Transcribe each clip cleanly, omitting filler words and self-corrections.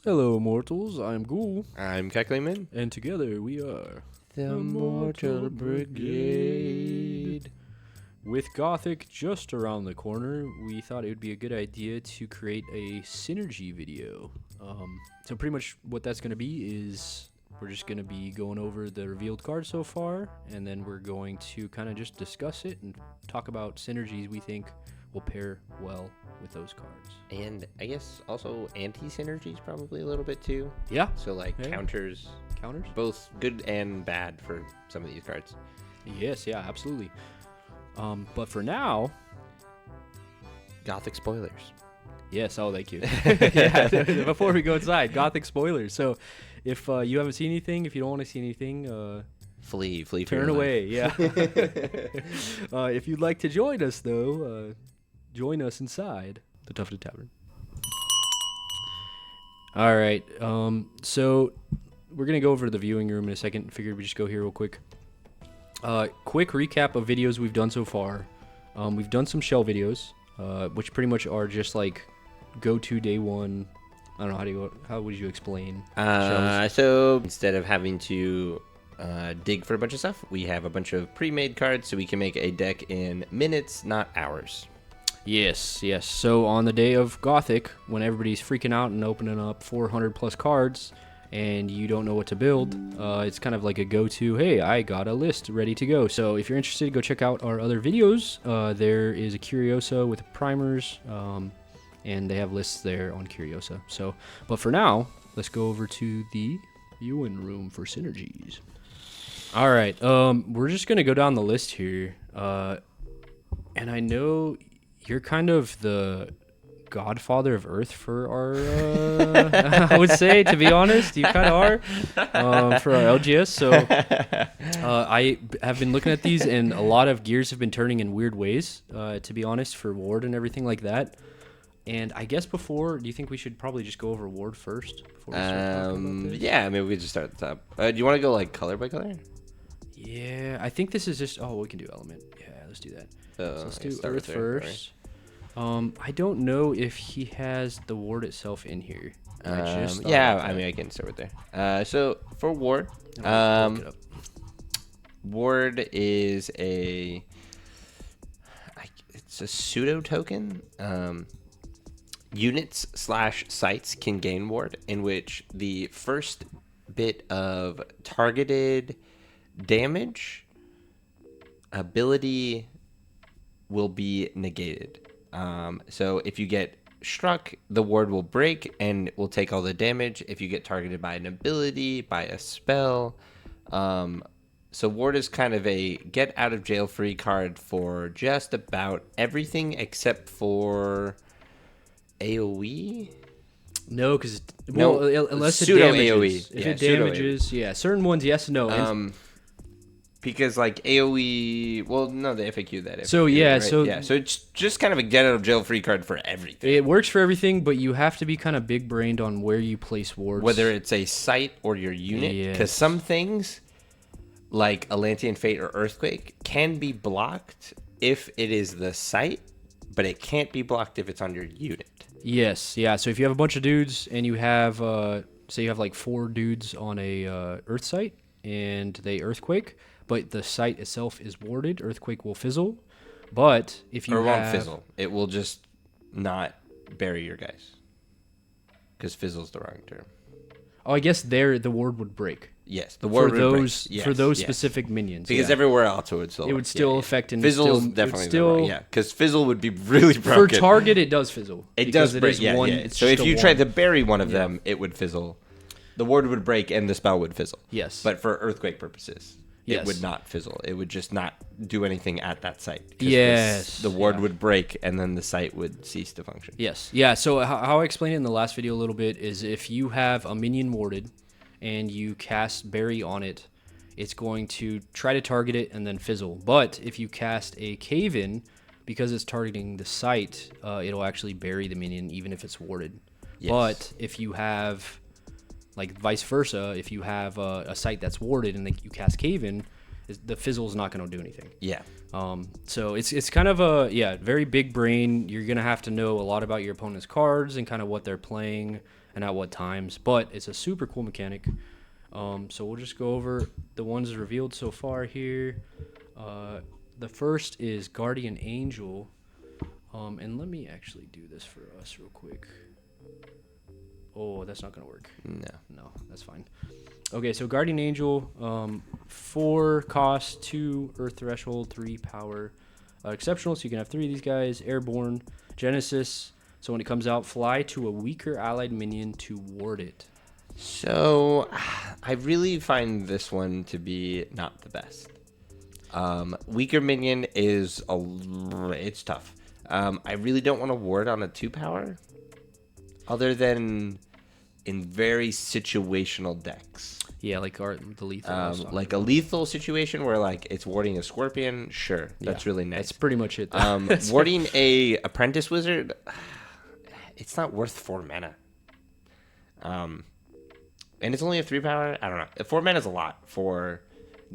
Hello, mortals. I'm Ghoul, I'm Keklayman. and together we are The Mortal Brigade. With Gothic just around the corner. We thought it would be a good idea to create a synergy video. So pretty much what that's going to be is we're just going to be going over the revealed cards so far, and then we're going to kind of just discuss it and talk about synergies we think will pair well with those cards. And I guess also anti-synergies probably a little bit too. Yeah, So like Yeah. counters, counters? both good and bad for some of these cards. Yes, yeah, absolutely. But for now, Gothic spoilers. yes, oh, thank you. Yeah, before we go inside, Gothic spoilers. So, if you haven't seen anything, if you don't want to see anything, Flee for turn your away. life. Yeah. If you'd like to join us, though, join us inside the Tufted Tavern. All right. So we're gonna go over to the viewing room in a second. Figured we just go here real quick. Quick recap of videos we've done so far. We've done some shell videos, which pretty much are just like go-to day one. I don't know how would you explain shells? So instead of having to dig for a bunch of stuff, we have a bunch of pre-made cards, so we can make a deck in minutes, not hours. Yes. So on the day of Gothic, when everybody's freaking out and opening up 400 plus cards, and you don't know what to build, it's kind of like a go-to, hey, I got a list ready to go. So if you're interested, go check out our other videos. There is a Curiosa with primers, and they have lists there on Curiosa. So, but for now, let's go over to the viewing room for synergies. All right, we're just gonna go down the list here, and I know you're kind of the godfather of Earth for our, I would say, to be honest, you kind of are for our LGS. So I have been looking at these, and a lot of gears have been turning in weird ways, to be honest, for Ward and everything like that. And I guess do you think we should probably just go over Ward first? Before we start talking about this? Yeah, I mean, we could just start at the top. Do you want to go like color by color? Yeah, I think this is just, we can do element. Yeah, let's do that. So let's do start Earth with there, first. I don't know if he has the ward itself in here. I just thought about I that. mean, I can start with there. So for Ward, I'll look it up. Ward is it's a pseudo token. Units/sites can gain Ward, in which the first bit of targeted damage ability will be negated. So if you get struck, the ward will break and will take all the damage. If you get targeted by an ability, by a spell. So ward is kind of a get out of jail free card for just about everything except for AoE. No, because No, unless it pseudo damages. AoE. If Yeah, it pseudo damages, certain ones, yes and no. Because like AoE, well, no, they FAQ that. So, FAQ, yeah, right? so- yeah, so it's just kind of a get out of jail free card for everything. It works for everything, but you have to be kind of big brained on where you place wards. Whether it's a site or your unit, because Yes. some things like Atlantean Fate or Earthquake can be blocked if it is the site, but it can't be blocked if it's on your unit. Yes, yeah. So if you have a bunch of dudes and you have, say you have like 4 dudes on a Earth site and they Earthquake, but the site itself is warded, Earthquake will fizzle. But if you Or it won't have, fizzle. It will just not bury your guys. Because fizzle's the wrong term. oh, I guess there the ward would break Yes, the word for would break. those Yes, for those yes. specific minions. Because yeah. everywhere else it would still It would still affect and Fizzle's still- it would definitely still- yeah, because fizzle would be really for broken. target it does fizzle. It because does break. is Yeah, one, yeah. It's So just if a you tried to one. bury one of them, it would fizzle. The ward would break and the spell would fizzle. Yes. But for earthquake purposes, Yes. it would not fizzle. It would just not do anything at that site. 'Cause Yes, The ward yeah. would break and then the site would cease to function. Yes. Yeah. So how I explained it in the last video a little bit is if you have a minion warded and you cast Bury on it, it's going to try to target it and then fizzle. But if you cast a Cave In, because it's targeting the site, it'll actually bury the minion even if it's warded. Yes. But if you have, like vice versa, if you have a site that's warded and you cast Cave In, the fizzle is not going to do anything. Yeah. So it's kind of a very big brain. You're gonna have to know a lot about your opponent's cards and kind of what they're playing. and at what times. But it's a super cool mechanic. So we'll just go over the ones revealed so far here. The first is Guardian Angel. And let me actually do this for us real quick. Oh, that's not going to work. No, that's fine. Okay, so Guardian Angel, 4 cost, 2 Earth Threshold, 3 power. Exceptional, so you can have 3 of these guys. Airborne, Genesis. So when it comes out, fly to a weaker allied minion to ward it. So I really find this one to be not the best. Weaker minion is it's tough. I really don't want to ward on a 2 power, other than in very situational decks. Yeah, like the lethal. Like a lethal situation where like it's warding a scorpion. Sure, that's really nice. That's pretty much it. Warding a apprentice wizard, it's not worth 4 mana. And it's only a 3 power. I don't know. 4 mana is a lot for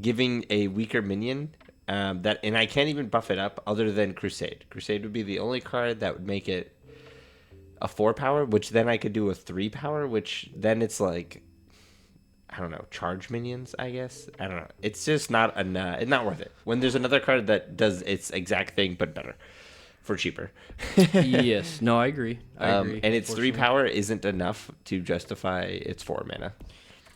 giving a weaker minion. And I can't even buff it up other than Crusade. Crusade would be the only card that would make it a 4 power, which then I could do a 3 power, which then it's like, I don't know, charge minions, I guess. I don't know. It's just not it's not worth it. When there's another card that does its exact thing but better for cheaper. Yes. No, I agree. And its 3 power isn't enough to justify its 4 mana.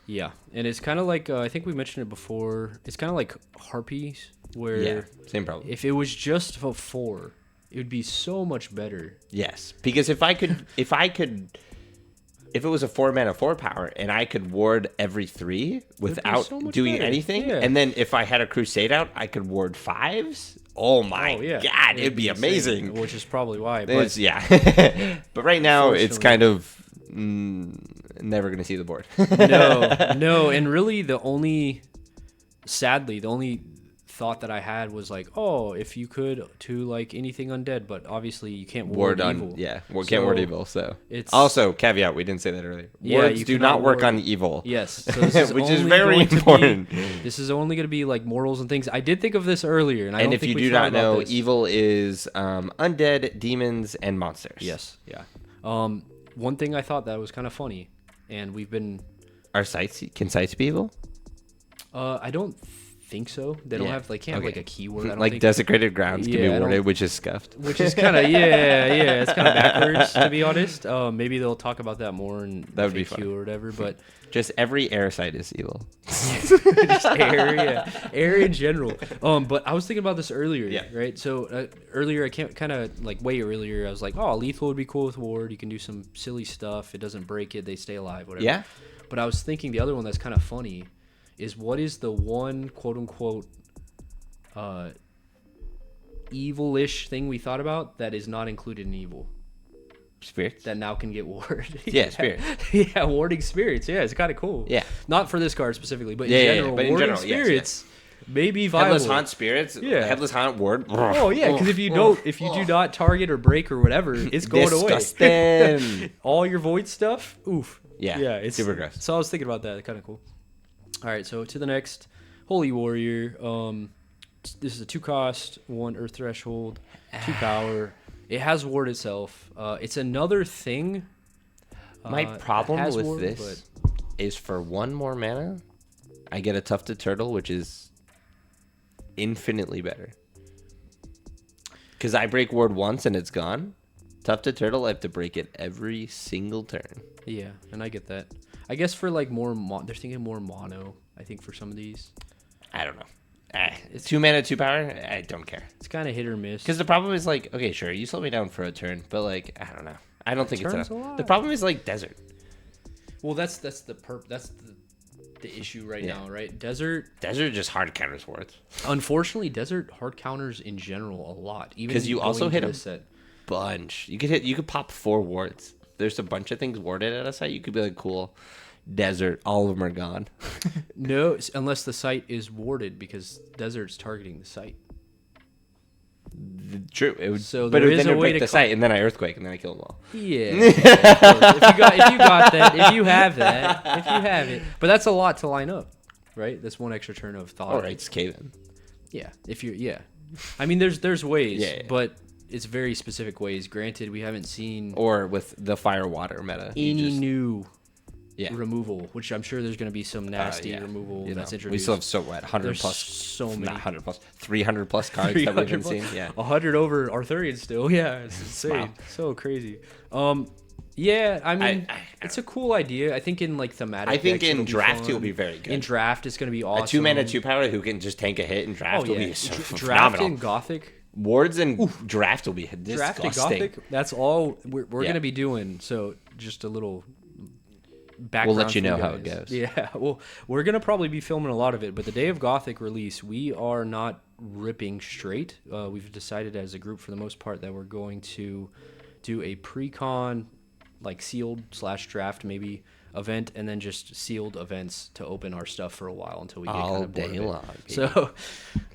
Yeah, and it's kind of like I think we mentioned it before. It's kind of like Harpies, where same problem. If it was just a 4, it would be so much better. Yes, because if it was a 4 mana 4 power and I could ward every 3 without so doing better. anything, Yeah. and then if I had a Crusade out, I could ward 5s. Oh my god, it'd be amazing. Insane, which is probably why. But but right now it's kind of never gonna see the board. no, and really the only thought that I had was like, oh, if you could to like anything undead, but obviously you can't ward evil. Can't ward evil. So it's also caveat, we didn't say that earlier. Yeah, Words you do cannot not work ward- on evil. Yes, so this is which is only very going to important. This is only going to be like mortals and things. I did think of this earlier, and I don't if think you we do thought not about know, this. evil is undead, demons, and monsters. Yes, yeah. One thing I thought that was kind of funny, and we've been. Can sites be evil? I don't think so. They don't have can't have like a keyword. I don't like think. desecrated grounds can be Yeah, I worded, don't- which is scuffed. Which is kind of it's kind of backwards to be honest. Maybe they'll talk about that more in That would be FAQ fun. or whatever. But Just every air site is evil. just air in general. But I was thinking about this earlier, right? So earlier I can't kind of like way earlier I was like, oh, lethal would be cool with ward. You can do some silly stuff. It doesn't break it. They stay alive. Whatever. Yeah. But I was thinking the other one that's kind of funny is what is the one quote unquote evil-ish thing we thought about that is not included in evil? Spirits. That now can get warded. Yeah, spirits. Yeah, warding spirits. Yeah, it's kind of cool. Yeah. Not for this card specifically, but in Yeah, general, but in warding general, yes, spirits may be viable. Headless Haunt spirits. Yeah. Headless Haunt ward. Oh yeah, because if you do not target or break or whatever, it's going away. Disgusting. All your void stuff. Oof. Yeah, it's super gross. So I was thinking about that. Kind of cool. All right, so to the next, Holy Warrior. This is a 2 cost, 1 Earth Threshold, 2 power. It has ward itself. It's another thing. My problem has with ward, this is for 1 more mana, I get a Tufted Turtle, which is infinitely better. Because I break ward once and it's gone. Tufted Turtle, I have to break it every single turn. Yeah, and I get that. I guess for like more, they're thinking more mono. I think for some of these, I don't know. It's 2 mana, 2 power. I don't care. it's kind of hit or miss. Because the problem is like, okay, sure, you slow me down for a turn, but like, I don't know. I don't think it's turn's enough. a lot. The problem is like desert. Well, that's the issue right now, right? Desert. Desert just hard counters wards. Unfortunately, desert hard counters in general a lot. Even 'Cause you also going hit to a- this set. Bunch. You could pop 4 wards. There's a bunch of things warded at a site. You could be like, cool, desert. All of them are gone. No, unless the site is warded because desert's targeting the site. True. It would, So but there then is it a would way break to the site, and then I earthquake, and then I kill them all. Yeah. If you got that, if you have it. But that's a lot to line up, right? That's one extra turn of thought. All right, it's cave in. Yeah. I mean, there's ways, Yeah. but it's very specific ways. Granted, we haven't seen Or with the fire water meta. any new Yeah. removal, which I'm sure there's going to be some nasty Yeah. removal You that's know, introduced. we still have 100 There's plus, so many. not 100 plus, 300 plus cards that we've been 300 seeing. Yeah. 100 over Arthurian still. Yeah, it's insane. Wow. So crazy. Yeah, I mean, it's a cool idea. I think in like thematic. I think decks, in it'll be draft fun. it'll be very good. In draft, it's going to be awesome. A 2-mana 2-power who can just tank a hit in draft Oh will yeah, be so draft phenomenal. in Gothic. Wards and draft will be disgusting. Draft in Gothic. That's all we're Yeah. going to be doing. So just a little background. We'll let you for know how it guys. goes. Yeah, well, we're going to probably be filming a lot of it, but the day of Gothic release, we are not ripping straight. We've decided as a group for the most part that we're going to do a pre-con, like sealed / draft maybe event, and then just sealed events to open our stuff for a while until we get All kind of bored day of it. long, baby. So,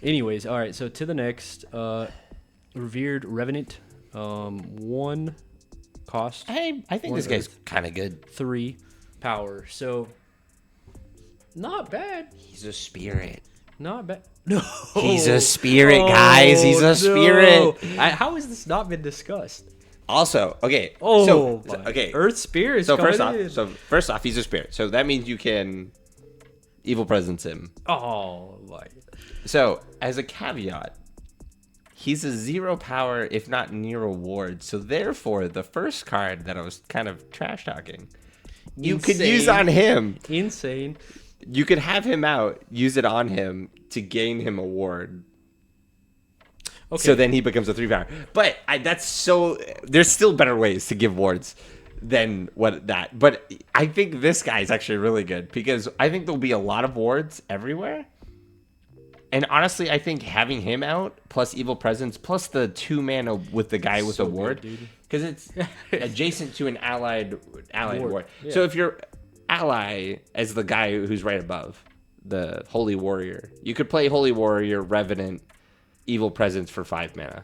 anyways, all right. So to the next, Revered Revenant, 1 cost, I think One this guy's Earth. kind of good. 3 power. So not bad. He's a spirit. Not bad. No, He's a spirit, guys. He's a spirit. How has this not been discussed? Also, okay. Oh, so my. okay. Earth Spirit. So first off, he's a spirit. So that means you can evil presence him. Oh my. So as a caveat, he's a 0 power, if not near a ward. So therefore, the first card that I was kind of trash talking, you could use Insane. on him. Insane. You could have him out, use it on him to gain him a ward. Okay. So then he becomes a 3 power. But there's still better ways to give wards than what that. But I think this guy is actually really good because I think there'll be a lot of wards everywhere. And honestly, I think having him out plus evil presence plus the 2 mana with the guy with So the ward, good, dude. because it's adjacent to an allied ward. Yeah. So if your ally as the guy who's right above the Holy Warrior, you could play Holy Warrior, Revenant, evil presence for 5 mana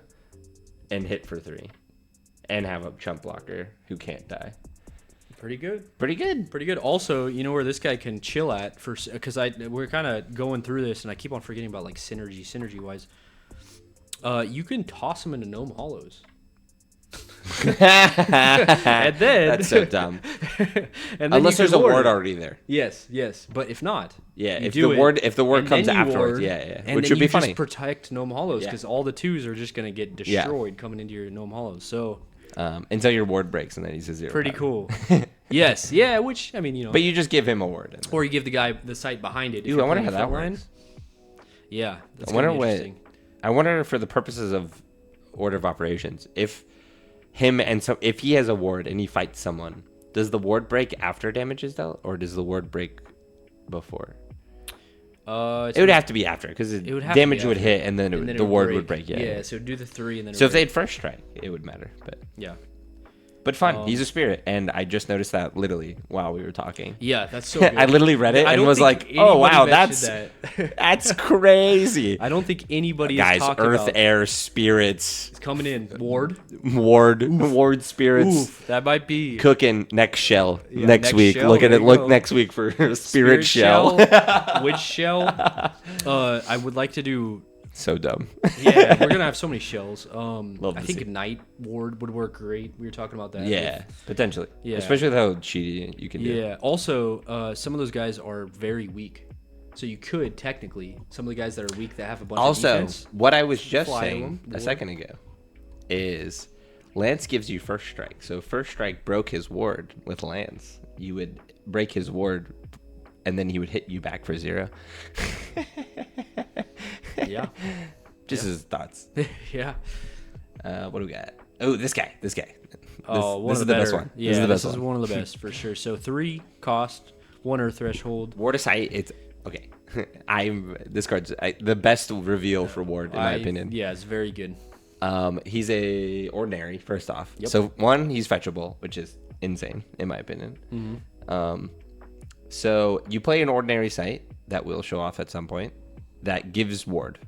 and hit for 3 and have a chump blocker who can't die. Pretty good. Pretty good. Pretty good. Also, you know where this guy can chill at for, because we're kind of going through this and I keep on forgetting about like synergy wise. You can toss him into Gnome Hollows. And then That's so dumb. and then Unless you there's a can ward it. already there. Yes. But if not, Yeah, you if do the it, ward and comes then you afterwards, ward, yeah. and Which then would be you funny. just protect Gnome Hollows Yeah. because all the 2s are just gonna get Yeah. destroyed coming into your Gnome Hollows. So Until your ward breaks and then he's a 0 pretty power. cool. Yes. Yeah. Which I mean, you know. But you just give him a ward. And Or you give the guy the site behind it. if Ooh, you're I wonder playing how that frontline. works. Yeah, that's I wonder gonna be what. interesting. I wonder for the purposes of order of operations, if he has a ward and he fights someone, does the ward break after damage is dealt, or does the ward break before? It would have to be after because would have to damage be would after. hit and then, And then the it would ward would break. Yeah. Yeah. So do the 3 and then. So if they had first strike, it would matter. But Yeah. fun. He's a spirit, and I just noticed that literally while we were talking. Yeah, that's so good. I literally read it I and don't was think like, "Oh wow, anybody that's mentioned that. that's crazy." I don't think anybody Guys, is talking earth, about air, spirits, it's coming in. Ward. ward spirits. Oof, that might be Cooking next shell Yeah, next next week. shell, Look at there it. you Look go. next week for spirit shell. Witch shell. I would like to do. So dumb. Yeah, we're gonna have so many shells. Love I to think see. Night Ward would work great. We were talking about that. Yeah, potentially. Yeah. Especially with how cheaty you can do. Yeah. Also, some of those guys are very weak, so you could technically some of the guys that are weak that have a bunch of Also, defense. what I was just Fly saying them, a ward. second ago is Lance gives you first strike. So first strike broke his ward with Lance. You would break his ward, and then he would hit you back for 0. Yeah. Just his thoughts. Yeah. What do we got? Oh, this guy. Oh, one this of is the the best better- one. Yeah, This is the best this is one. one of the best for sure. So 3 cost, 1 Earth threshold. Ward of Sight, it's okay. This card's the best reveal for Ward in my opinion. Yeah, it's very good. He's a ordinary first off. Yep. So 1, he's fetchable, which is insane in my opinion. Mm-hmm. So you play an ordinary sight that will show off at some point that gives ward.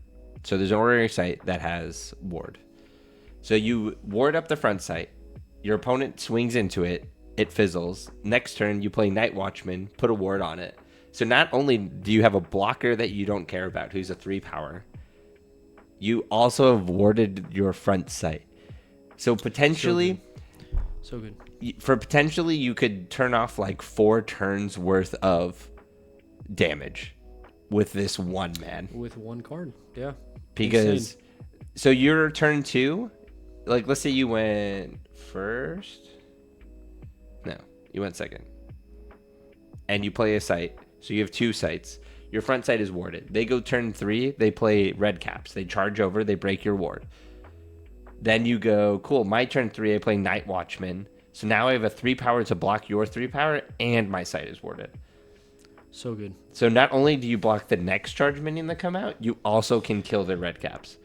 So there's an ordinary sight that has ward. So you ward up the front sight. Your opponent swings into it. It fizzles. Next turn, you play Night Watchman, put a ward on it. So not only do you have a blocker that you don't care about, who's a 3 power, you also have warded your front sight. So potentially, So good. potentially you could turn off like 4 turns worth of damage with this one man. With one card, yeah. Because, so your turn 2, like let's say you went first. No, you went second. And you play a site. So you have 2 sites. Your front site is warded. They go turn 3. They play red caps. They charge over. They break your ward. Then you go, cool, my turn 3, I play Night Watchman. So now I have a 3 power to block your 3 power, and my site is warded. So good. So not only do you block the next charge minion that come out, you also can kill their red caps.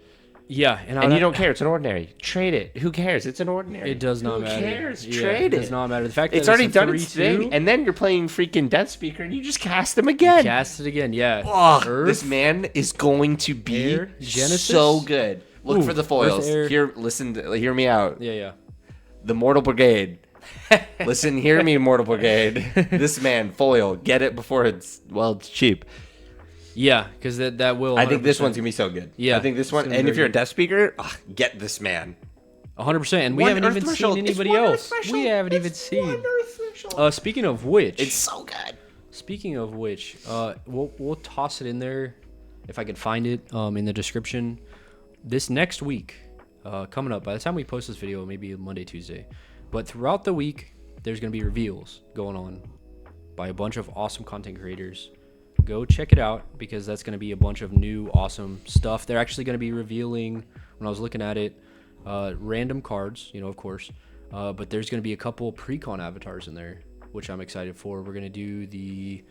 Yeah, and you don't care. It's an ordinary. Trade it. Who cares? It's an ordinary. It does not matter. Who cares? Yeah, Trade it. It does not matter. The fact that it's already done 3-2, its thing, and then you're playing freaking Death Speaker, and you just cast him again. Cast it again, yeah. Oh, this man is going to be Air, Genesis? so good. Look for the foils. Earth, air. Hear me out. Yeah. The Mortal Brigade. Listen, hear me, Mortal Brigade. This man, foil. Get it before it's cheap. Yeah, because that will. 100%. I think this one's gonna be so good. Yeah, I think this one, and if you're a Death Speaker, get this man. 100%, and we haven't even seen anybody else. We haven't even seen. Speaking of which, it's so good. Speaking of which, we'll toss it in there if I can find it in the description. This next week, coming up. By the time we post this video, maybe Monday, Tuesday, but throughout the week, there's gonna be reveals going on by a bunch of awesome content creators. Go check it out because that's going to be a bunch of new awesome stuff. They're actually going to be revealing, when I was looking at it, random cards, of course. But there's going to be a couple pre-con avatars in there, which I'm excited for. We're going to do the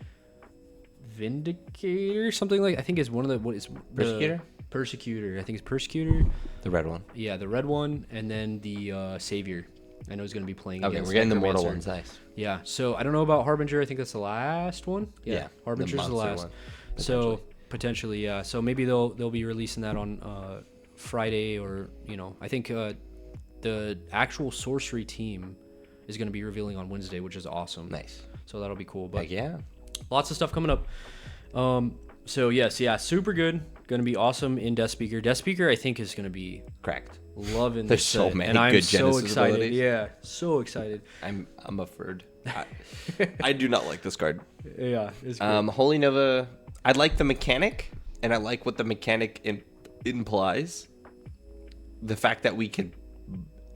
Vindicator, something like. I think it's one of the Persecutor. Persecutor. I think it's Persecutor. The red one. Yeah, the red one, and then the Savior. I know he's going to be playing. Okay, we're getting the mortal ones. Nice. Yeah, so I don't know about Harbinger. I think that's the last one. Yeah, Harbinger's the last. One, so potentially, yeah. So maybe they'll be releasing that on Friday, or I think the actual Sorcery team is going to be revealing on Wednesday, which is awesome. Nice. So that'll be cool. But yeah, lots of stuff coming up. So yes, yeah, super good. Going to be awesome in Death Speaker. Death Speaker, I think, is going to be cracked. Loving There's this so set, many and I'm good so Genesis excited. abilities. Yeah, so excited. I'm a furred. I do not like this card. Yeah, it's cool. Holy Nova. I like the mechanic, and I like what the mechanic implies. The fact that we can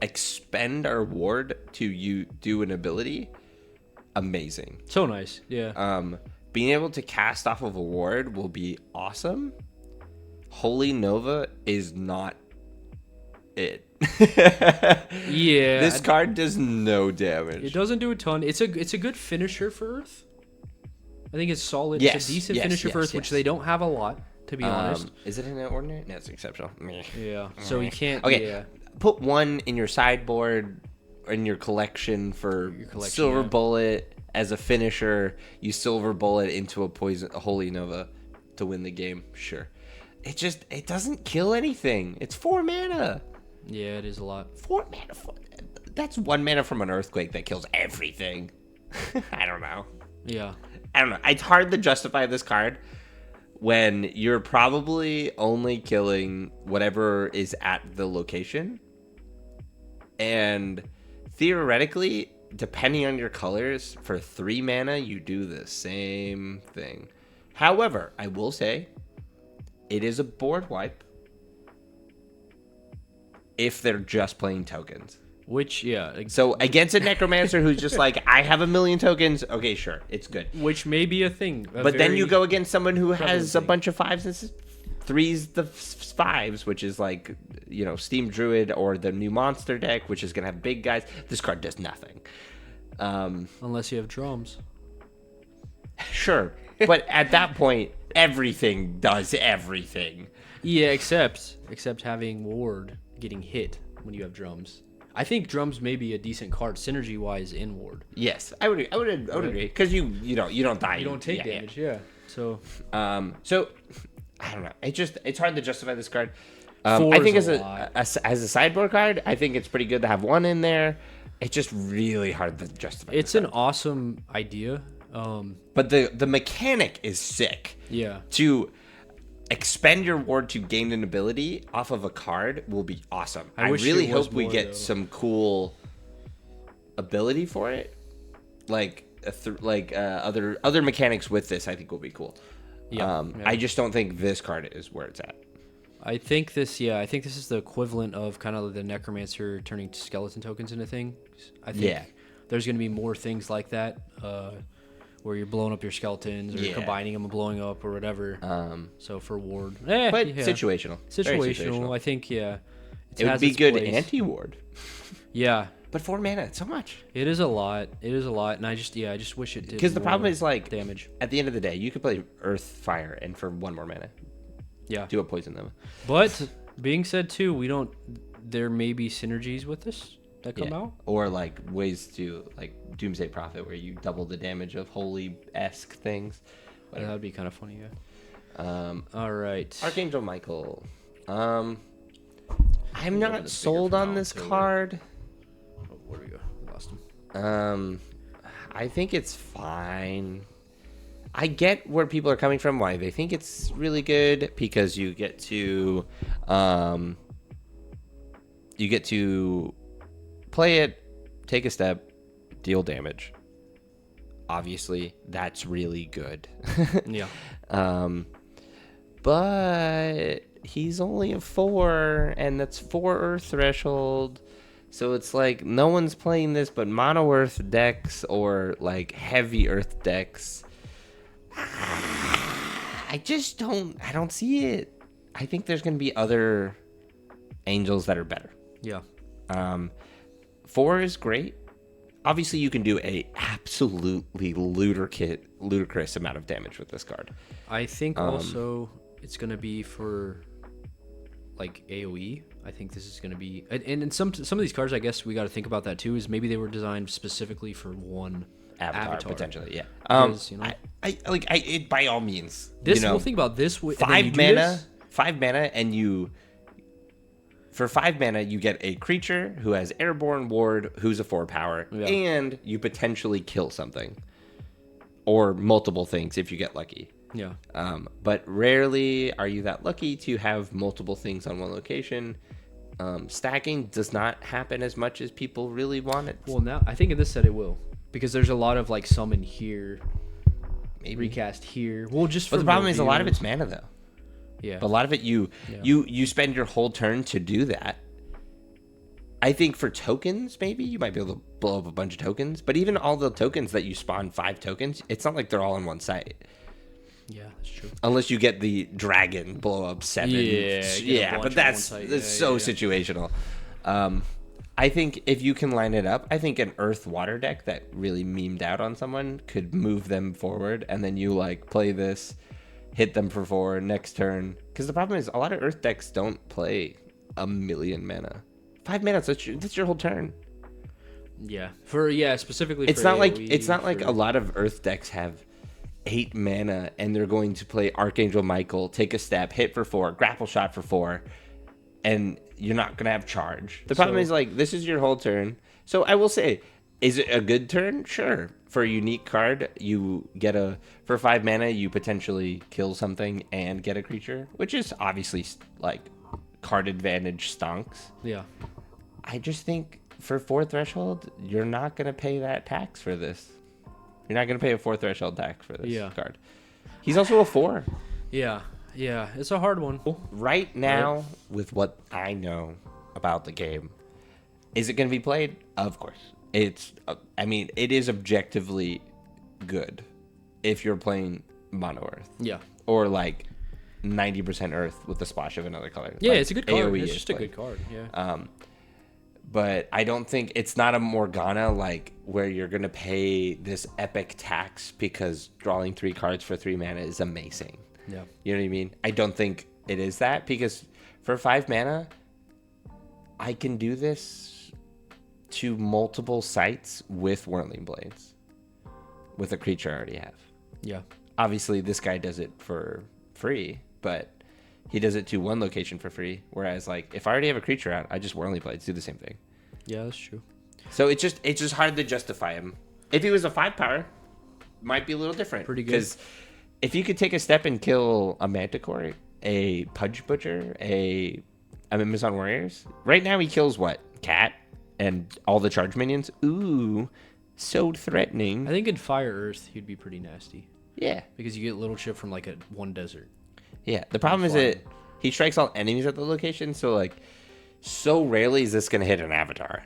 expend our ward to do an ability, amazing. So nice. Yeah. Being able to cast off of a ward will be awesome. Holy Nova is not it. Yeah. This card does no damage. It doesn't do a ton. It's a good finisher for Earth. I think it's solid. Yes, it's a decent finisher for Earth, which they don't have a lot, to be honest. Is it an ordinary? No, it's exceptional. Yeah. So you can't. Okay. Yeah. Put one in your sideboard or in your collection for Silver Bullet as a finisher. You Silver Bullet into a Holy Nova to win the game. Sure. It doesn't kill anything. It's 4 mana. Yeah, it is a lot. 4 mana. That's 1 mana from an Earthquake that kills everything. I don't know. Yeah. I don't know. It's hard to justify this card when you're probably only killing whatever is at the location. And theoretically, depending on your colors, for 3 mana, you do the same thing. However, I will say, it is a board wipe if they're just playing tokens. Which, yeah. So against a Necromancer who's just like, I have 1,000,000 tokens, okay, sure, it's good. Which may be a thing. But then you go against someone who has a bunch of 5s and 3s, the 5s, which is like, Steam Druid or the new monster deck, which is going to have big guys. This card does nothing. Unless you have drums. Sure. But at that point, everything does everything. Yeah, except having ward getting hit when you have drums. I think drums may be a decent card synergy wise in ward. Yes, I would agree because you don't die. You don't take damage. Yeah. So I don't know. It's hard to justify this card. I think as a sideboard card, I think it's pretty good to have one in there. It's just really hard to justify. It's an awesome idea. But the mechanic is sick. Yeah. expend your ward to gain an ability off of a card will be awesome. I wish really it was hope we more, get though. some cool ability for it, like other mechanics with this. I think will be cool. Yeah, I just don't think this card is where it's at. I think this is the equivalent of kind of the Necromancer turning skeleton tokens into things. I think there's going to be more things like that, where you're blowing up your skeletons or combining them and blowing up or whatever. So for ward, but situational. Very situational. I think it would be good anti-ward. Yeah, but 4 mana, it's so much. It is a lot. And I just wish it did. Because the problem is like damage. At the end of the day, you could play Earth, Fire, and for 1 more mana, do a poison them. But being said too, there may be synergies with this that come out, or like ways to like Doomsday Prophet, where you double the damage of holy-esque things. That would be kind of funny. All right, Archangel Michael. I'm not sold on this card. Oh, where do we go? We lost him. I think it's fine. I get where people are coming from, why they think it's really good, because you get to play it, take a step, deal damage. Obviously, that's really good. Yeah. But he's only a 4, and that's 4 Earth threshold. So it's like no one's playing this but mono Earth decks or like heavy Earth decks. I don't see it. I think there's going to be other angels that are better. Yeah. 4 is great. Obviously, you can do a absolutely ludicrous amount of damage with this card. I think also it's going to be for like AoE. I think this is going to be, and some of these cards, I guess we got to think about that too. Is maybe they were designed specifically for one avatar. Potentially, yeah. Because, I by all means. We'll think about this. 5 mana, 5 mana, and for 5 mana you get a creature who has airborne ward, who's a 4 power, and you potentially kill something or multiple things if you get lucky. Yeah. But rarely are you that lucky to have multiple things on one location. Stacking does not happen as much as people really want it. Well, now I think in this set it will, because there's a lot of like summon here, maybe recast here. Well, but the problem is a lot of it's mana though. Yeah. But a lot of it you spend your whole turn to do that. I think for tokens, maybe you might be able to blow up a bunch of tokens. But even all the tokens that you spawn 5 tokens, it's not like they're all in one site. Yeah, that's true. Unless you get the dragon blow up 7. Yeah, but that's so situational. I think if you can line it up, I think an Earth Water deck that really memed out on someone could move them forward, and then you like play this, hit them for 4 next turn. Because the problem is a lot of Earth decks don't play a million mana. 5 mana, that's your whole turn. Yeah, specifically. It's for not AoE, like a lot of Earth decks have 8 mana and they're going to play Archangel Michael, take a step, hit for 4, grapple shot for 4, and you're not gonna have charge. The problem is like this is your whole turn. So I will say, is it a good turn? Sure. For a unique card, you get for 5 mana, you potentially kill something and get a creature, which is obviously like card advantage stonks. Yeah. I just think for 4 threshold, you're not gonna pay that tax for this. You're not gonna pay a 4 threshold tax for this card. He's also a 4. Yeah, it's a hard one. Right now, with what I know about the game, is it gonna be played? Of course. It is objectively good if you're playing mono Earth. Yeah. Or like 90% Earth with a splash of another color. Yeah, like it's a good card. AoE It's just a good card. Yeah. But I don't think it's not a Morgana like where you're gonna pay this epic tax because drawing 3 cards for 3 mana is amazing. Yeah. You know what I mean? I don't think it is that, because for 5 mana, I can do this to multiple sites with Whirling Blades, with a creature I already have. Yeah. Obviously, this guy does it for free, but he does it to one location for free. Whereas, like, if I already have a creature out, I just Whirling Blades, do the same thing. Yeah, that's true. So it's just hard to justify him. If he was a 5 power, might be a little different. Pretty good. Because if you could take a step and kill a Manticore, a Pudge Butcher, a Amazon Warriors. Right now he kills what? Cat and all the charge minions. Ooh, so threatening. I think in Fire Earth he'd be pretty nasty. Yeah. Because you get little chip from like one desert. Yeah. The problem is that he strikes all enemies at the location, so like so rarely is this gonna hit an avatar.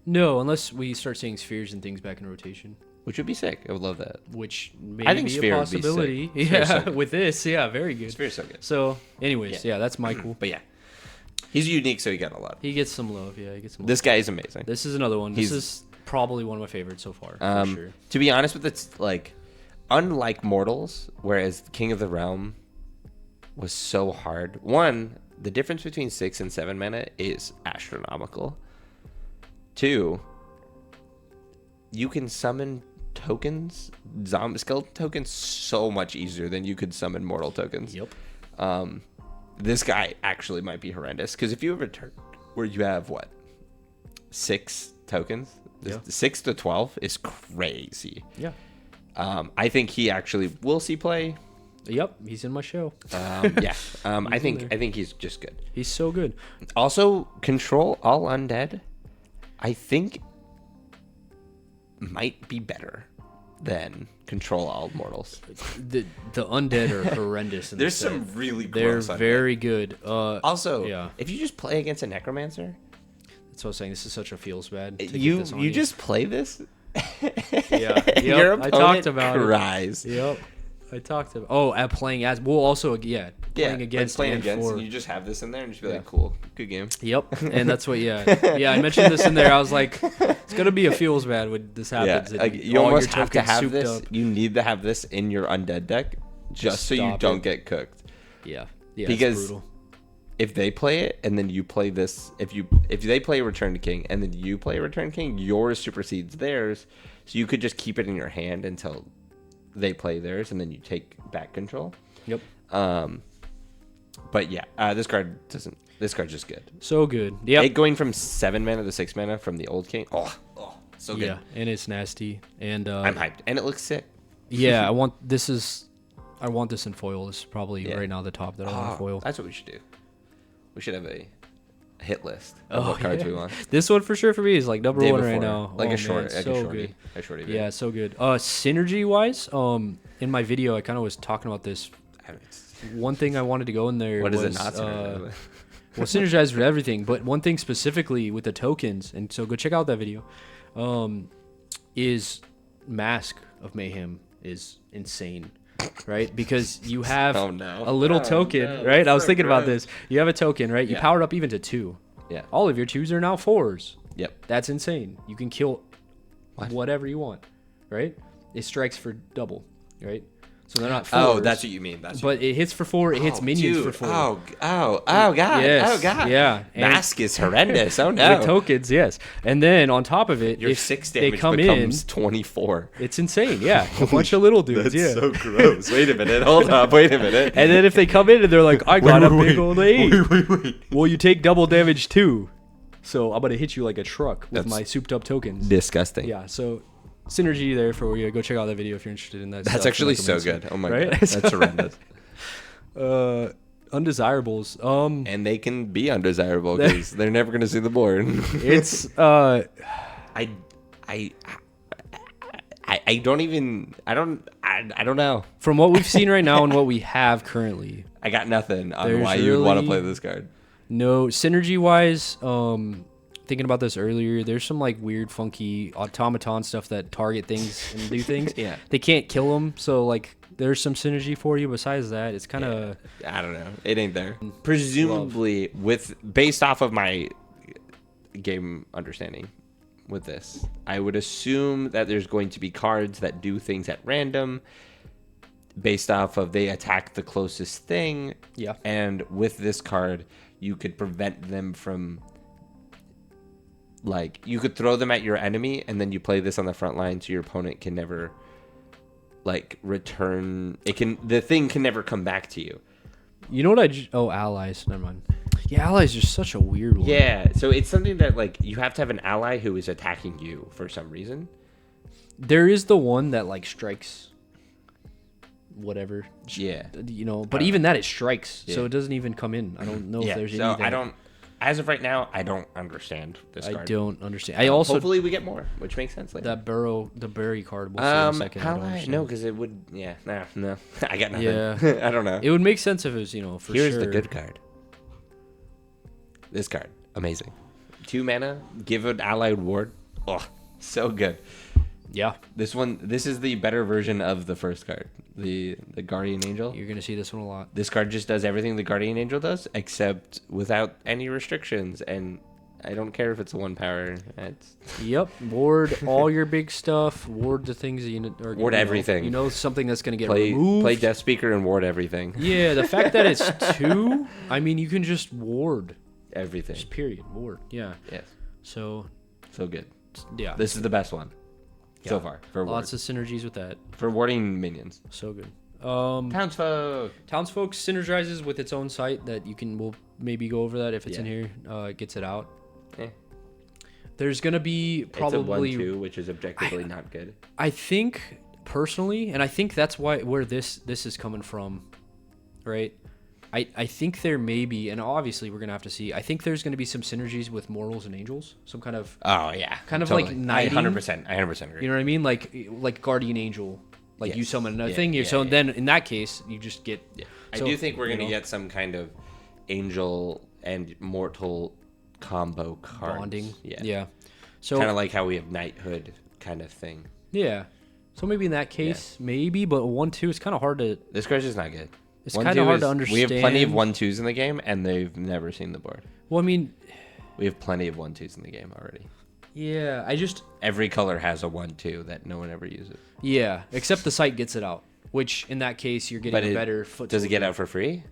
No, unless we start seeing spheres and things back in rotation. Which would be sick. I would love that. Which may I think be Sphere a would be sick. possibility. Sphere's so Yeah, good. with this, yeah, very good. Sphere's so good. So, anyways, yeah, that's Michael. But yeah, he's unique, so he got a lot. He gets some love. Yeah, he gets some love. This guy is amazing. This is another one. This is probably one of my favorites so far, for sure. To be honest with it, like, unlike Mortals, whereas King of the Realm was so hard. One, the difference between 6 and 7 mana is astronomical. 2, you can summon tokens, zombie skeleton tokens, so much easier than you could summon mortal tokens. Yep. This guy actually might be horrendous because if you have a turn where you have what 6 tokens, Yeah. 6 to 12 is crazy. Yeah. I think he actually will see play. Yep. He's in my show. Yeah. I think he's just good. He's so good. Also, control all undead, I think might be better than control all mortals. The undead are horrendous. In There's this set. some really They're gross undead. very good. Also, yeah. if you just play against a necromancer, That's what I was saying. This is such a feels bad. to get you this on just play this. Yeah. and your Yep, I opponent talked about it. cries. Yep. I talked about. Oh, at playing as. Well, also playing against. playing and against, for. and you just have this in there, and just be Yeah. like, "Cool, good game." Yep, and that's what. Yeah. I mentioned this in there. I was like, it's gonna be a feels bad when this happens. Yeah, and like, you all almost your have to tokens have souped this. up. You need to have this in your undead deck, just so you stop don't it. get cooked. Yeah. It's Because brutal. if they play it and then you play this, if they play Return to King and then you play Return to King, yours supersedes theirs, so you could just keep it in your hand until they play theirs, and then you take back control. Yep. But yeah, this card's just good. So good. Yep. It going from 7 mana to 6 mana from the old King. Oh, so good. Yeah, and it's nasty. And I'm hyped, and it looks sick. yeah, I want this in foil. This is probably Yeah. right now the top that I want in foil. That's what we should do. We should have a hit list of what cards we want. This one for sure for me is like number Day one right before. now. Like Oh, a short, man, like so a shorty, good. a shorty video. Yeah, so good. Synergy wise, in my video I kind of was talking about this. One thing I wanted to go in there What was is it not? well, synergize with everything, but one thing specifically with the tokens, and so go check out that video. Is Mask of Mayhem is insane, right? Because you have Oh, no. a little Oh, token, no. right? I was So thinking about gross. this. You have a token, right? You Yeah. powered up even to 2. Yeah. All of your 2s are now 4s. Yep. That's insane. You can kill What? whatever you want, right? It strikes for double, right? So they're not 4s. Oh, that's what you mean. That's But it hits for 4. It hits minions for 4. Oh, God. Yes, Oh, God. yeah. And- Mask is horrendous. Oh, no. With tokens, yes. And then on top of it, Your if 6 they damage come becomes 24. it's insane. Yeah, a bunch of little dudes. Yeah. gross. Wait a minute. Hold up. Wait a minute. And then if they come in and they're like, I got a big wait. old 8. Wait. Well, you take double damage too. So I'm going to hit you like a truck with That's my souped up tokens. Disgusting. Yeah, so synergy there for you. Go check out that video if you're interested in that. That's stuff. actually I so recommend good. Oh, my Right? God. That's horrendous. Undesirables. And they can be undesirable because they're never going to see the board. It's I don't know. from what we've seen right now and what we have currently. I got nothing on There's why you would want to really- play this card. No, synergy wise, thinking about this earlier, there's some like weird, funky automaton stuff that target things and do things. Yeah. They can't kill them, so like there's some synergy for you. Besides that, it's kind of I don't know. It ain't there. Presumably, based off of my game understanding with this, I would assume that there's going to be cards that do things at random based off of they attack the closest thing. Yeah. And with this card, you could prevent them from, like, you could throw them at your enemy and then you play this on the front line so your opponent can never, like, return. The thing can never come back to you. You know what allies. Never mind. Yeah, allies are such a weird one. Yeah, so it's something that, like, you have to have an ally who is attacking you for some reason. There is the one that like strikes whatever. Yeah. You know, but even that, it strikes, so Yeah. it doesn't even come in. I don't know if there's so anything. I don't. As of right now, I don't understand this card. I don't understand. I also hopefully we get more, which makes sense later. the Bury card. We'll see in a second. How I don't I understand. no, because it would. Yeah, no. I got nothing. Yeah. I don't know. It would make sense if it was, for Here's sure. the good card. This card, amazing. 2 mana, give an allied ward. Oh, so good. Yeah, This is the better version of the first card, the Guardian Angel. you're gonna see this one a lot. This card just does everything the Guardian Angel does, except without any restrictions. And I don't care if it's a 1 power. It's Yep, ward all your big stuff. Ward the things that or, Ward everything. Something that's gonna get play removed. Death Speaker and ward everything. Yeah, the fact that it's 2, I mean, you can just ward. Everything. Just period, ward. Yeah. Yes. So So good. yeah, This is the best one so Yeah. far for ward. lots of synergies with that. For warding minions. So good. Townsfolk. Townsfolk synergizes with its own site that we'll maybe go over that if it's in here. It gets it out. Eh. There's gonna be probably It's a 1/2, which is objectively not good. I think personally, and I think that's where this is coming from, right? I think there may be, and obviously we're gonna have to see. I think there's gonna be some synergies with mortals and angels, some kind of Oh yeah, Kind of totally. like I knighting. 100%. I 100% agree. you know what I mean, like guardian angel, like you Yes. summon another Yeah, thing. yeah, So yeah. then in that case you just get. Yeah. So, I do think we're you gonna know, get some kind of angel and mortal combo cards. bonding. Yeah. Yeah. So Kind of like how we have knighthood kind of thing. yeah. So maybe in that case, maybe, but 1/2 is kind of hard to. This card's just not good. It's kind of hard to understand. We have plenty of 1/2s in the game, and they've never seen the board. Well, I mean, We have plenty of 1/2s in the game already. yeah. Every color has a 1/2 that no one ever uses. Yeah, except the site gets it out, which in that case you're getting But a better foot. Does it get out for free?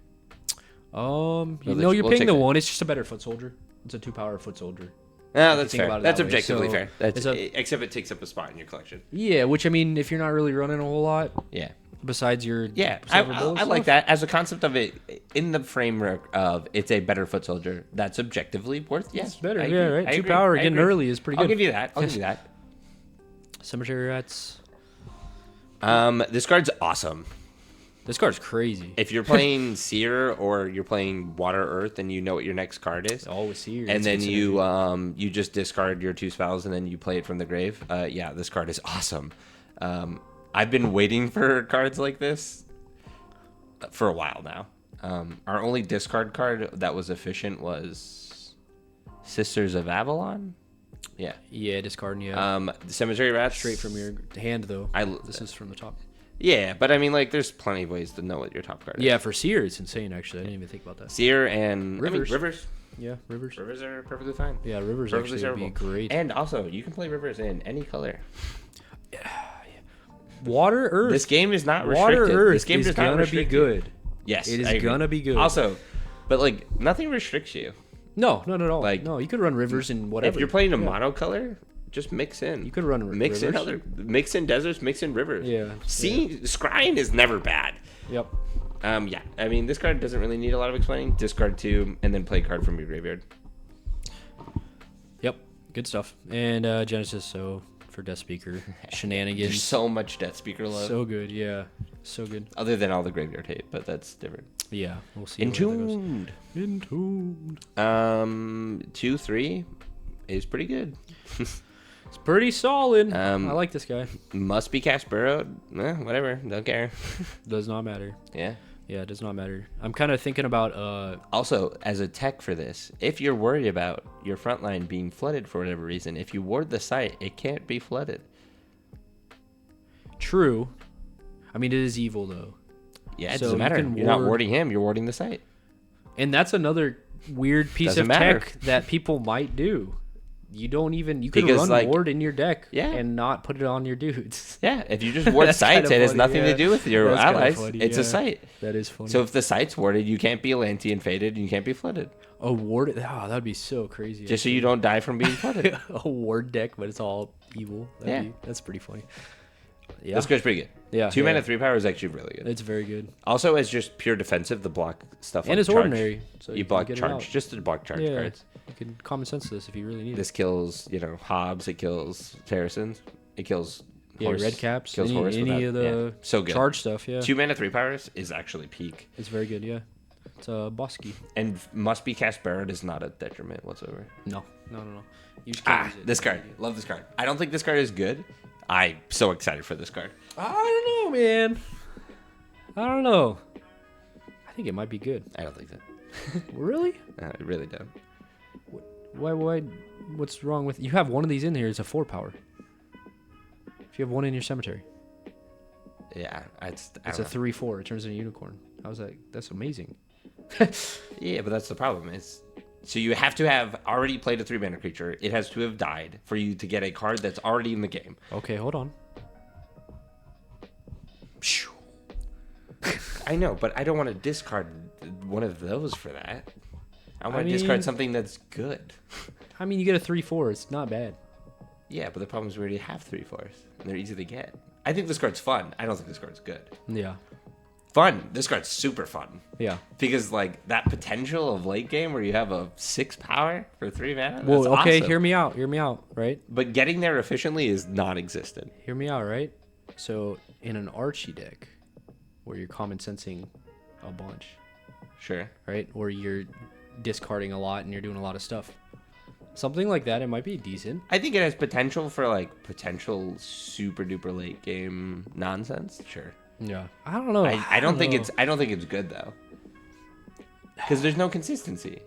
You're we'll paying check the that. 1. It's just a better foot soldier. It's a 2-power foot soldier. No, that's think fair. about it That's that way. objectively So, fair. That's it's except it takes up a spot in your collection. Yeah, which I mean, if you're not really running a whole lot Yeah. besides your Yeah, silver bowl I like stuff, that as a concept of it in the framework of it's a better foot soldier. That's objectively worth. Yes, It's better. I Yeah, agree. right. I 2 agree. power I getting agree. early is pretty I'll good. give you that. I'll give you that. Cemetery rats. This card's awesome. This card's crazy. If you're playing Seer or you're playing Water Earth and you know what your next card is, Always here. and then you just discard your 2 spells and then you play it from the grave. Yeah, this card is awesome. I've been waiting for cards like this for a while now. Our only discard card that was efficient was Sisters of Avalon. Yeah. discarding. Yeah, The Cemetery Rats. straight from your hand though. This is from the top. Yeah, but I mean, like, there's plenty of ways to know what your top card is. Yeah, for Seer, it's insane. Actually, I didn't even think about that. Seer and Rivers. Rivers. Yeah, rivers. Rivers are perfectly fine. Yeah, rivers Perfectly actually would be servable. great. And also, you can play Rivers in any color. Water Earth. This game is not Water restricted. Earth This game is does not gonna be restrict good. you. Yes, It is I agree. gonna be good. Also, but like nothing restricts you. No, not at all. Like, no, you could run rivers in whatever. If you're playing a mono color, just mix in. You could run mix in rivers. mix in deserts, mix in rivers. Yeah. Scrying is never bad. Yep. Yeah. I mean, this card doesn't really need a lot of explaining. Discard 2 and then play a card from your graveyard. Yep. Good stuff. And Genesis, so for Death Speaker shenanigans. There's so much Death Speaker love. So good. Yeah. So good. Other than all the graveyard hate, but that's different. Yeah. We'll see. where that goes. Entombed. Entombed. 2/3 is pretty good. It's pretty solid. I Um, like this guy. Must be cast burrowed. Whatever. Don't care. Does not matter. Yeah. Yeah, it does not matter. I'm kind of thinking about Also, as a tech for this, if you're worried about your front line being flooded for whatever reason, if you ward the site, it can't be flooded. True. I mean, it is evil though. Yeah, it So doesn't you matter. can You're not ward- warding him. You're warding the site. And that's another weird piece Doesn't of matter. tech that people might do. You don't even you can Because, run like- ward in your deck Yeah. and not put it on your dudes. Yeah, if you just ward That's sites, kinda it has funny, nothing yeah. to do with your That's kinda allies. funny, It's yeah. a site. That is funny. So if the site's warded, you can't be Atlantean faded, and you can't be flooded. a ward, that'd be so crazy. Just so you don't die from being flooded. a ward deck, but it's all evil. That's pretty funny. Yeah, This card's pretty good. Yeah, 2 mana, yeah. 3 power is actually really good. it's very good, Also, as just pure defensive, the block stuff. and like it's charge, ordinary. So You can block get it charge, out. just to block charge Yeah, cards. you can common sense this if you really need This kills, Hobbs. It kills Terracins. It kills Yeah, horse. red caps. Kills Any, horse any of the so good. charge stuff, yeah. 2 mana, 3 powers is actually peak. It's very good, yeah. It's a Bosky. And must be cast Barrett is not a detriment whatsoever. No. You just can't use it. This card. Love this card. I don't think this card is good. I'm so excited for this card. I don't know, man. I don't know. I think it might be good. I don't think so. Really? I really don't. Why? What's wrong with... You have one of these in here. It's a 4 power. If you have one in your cemetery. Yeah. It's a 3/4. It turns into a unicorn. I was like, that's amazing. Yeah, but that's the problem. So you have to have already played a 3-mana creature. It has to have died for you to get a card that's already in the game. Okay, hold on. I know, but I don't want to discard one of those for that. I want to discard something that's good. I mean, you get a 3/4. It's not bad. Yeah, but the problem is we already have 3/4s, and they're easy to get. I think this card's fun. I don't think this card's good. Yeah. Fun. This card's super fun. Yeah. Because, like, that potential of late game where you have a 6 power for 3 mana, Well, that's okay, awesome. hear me out, right? But getting there efficiently is non-existent. Hear me out, right? So, in an Archie deck, where you're common sensing a bunch, Sure. right? Or you're discarding a lot and you're doing a lot of stuff. Something like that, it might be decent. I think it has potential for, like, potential super duper late game nonsense. Sure. Yeah. I don't know. I don't think it's good though. Because there's no consistency.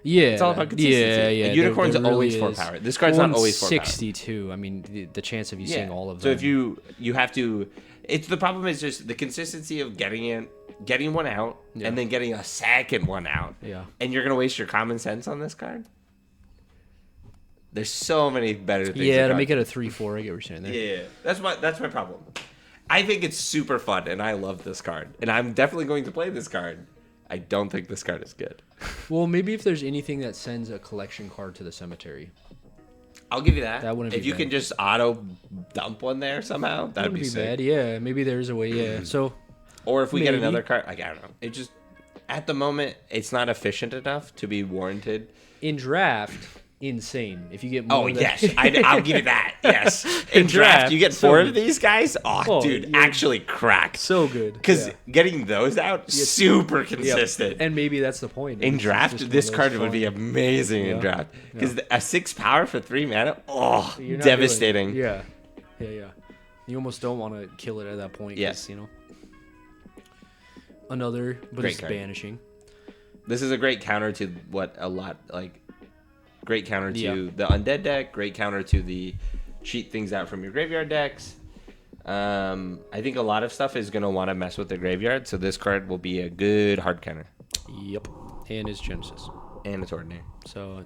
Yeah. It's all about consistency. Yeah. A unicorn's there really always 4 is. power. This card's not always 4 power. 62. I mean, the chance of you seeing all of them. So if you have to, it's the problem is just the consistency of getting one out and then getting a second one out. Yeah. And you're gonna waste your common sense on this card. There's so many better things. Yeah, to make it a 3/4, I get what you're saying there. Yeah, that's my problem. I think it's super fun, and I love this card, and I'm definitely going to play this card. I don't think this card is good. Well, maybe if there's anything that sends a collection card to the cemetery. I'll give you that. That wouldn't if be you bad. can just auto dump one there somehow, that'd be sick. Bad. Yeah, maybe there's a way. Yeah. So, or if we get maybe. another card, like I don't know. It just at the moment it's not efficient enough to be warranted. in draft, insane. If you get more than... Yes, I'll give you that. Yes, in draft you get so 4 good. of these guys. Oh, dude, you're actually crack. So good. Because Yeah. getting those out, super Yep. consistent. And maybe that's the point. In It's draft, just one this of those card would fun- be amazing in Yeah. draft. Because Yeah. a 6 power for 3 mana, You're not devastating. doing- Yeah. You almost don't want to kill it at that point. Yes. You know. Another, but Great it's card. banishing. This is a great counter to what a lot, like, great counter to Yeah. the undead deck, great counter to the cheat things out from your graveyard decks. I think a lot of stuff is going to want to mess with the graveyard, so this card will be a good hard counter. Yep. And it's Genesis. And it's ordinary. So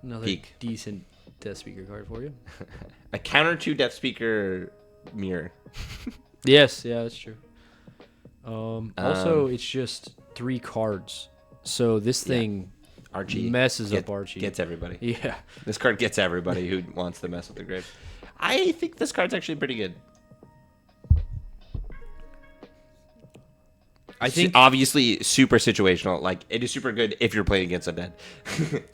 another Peak. decent Death Speaker card for you. A counter to Death Speaker mirror. Yes, yeah, that's true. Also, it's just 3 cards. So this thing Archie messes up Archie. Gets everybody. Yeah. This card gets everybody who wants to mess with the grave. I think this card's actually pretty good. I think obviously super situational. Like it is super good if you're playing against undead.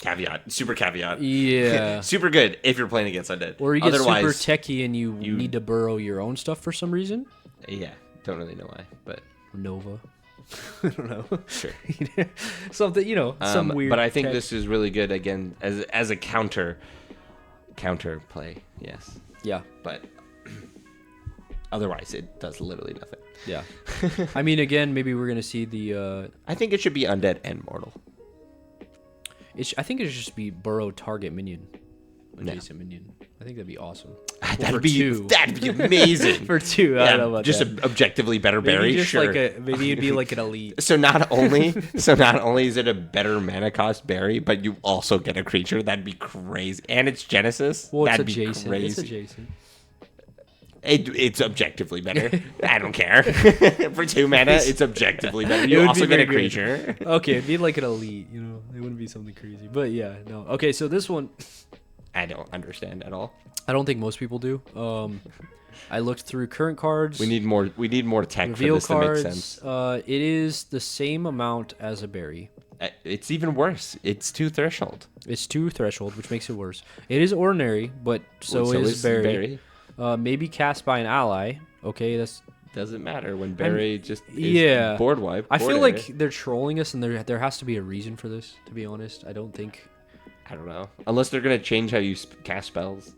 Caveat. Super caveat. Yeah. Super good if you're playing against undead. Or you get Otherwise, super techie and you need to burrow your own stuff for some reason. Yeah. Don't really know why, but Nova. I don't know. sure. Something, some weird. But I think tech. this is really good again as a counter play. Yes. Yeah. But otherwise, it does literally nothing. Yeah. I mean, again, maybe we're gonna see the. I think it should be undead and mortal. I think it should just be burrow target minion, No. adjacent minion. I think that'd be awesome. That'd for be 2. that'd be amazing. For 2, I don't know about just that. an objectively better Maybe berry. just Sure. maybe it'd be like an elite. So not only is it a better mana cost berry, but you also get a creature. That'd be crazy. And it's Genesis. Well, it's That'd adjacent. be crazy. It's adjacent. It's objectively better. I don't care. For 2 mana, it's objectively better. You would also be get a very good. creature. Okay, it'd be like an elite. It wouldn't be something crazy. But yeah, no. Okay, so this one, I don't understand at all. I don't think most people do. I looked through current cards. We need more tech for reveal this to make cards. sense. It is the same amount as a berry. It's even worse. It's 2 threshold. It's 2 threshold, which makes it worse. It is ordinary, but so is berry. Maybe cast by an ally. Okay, that's Doesn't matter when Barry just is yeah. board wipe. I board feel area. like they're trolling us, and there has to be a reason for this. To be honest, I don't think. I don't know. Unless they're gonna change how you cast spells,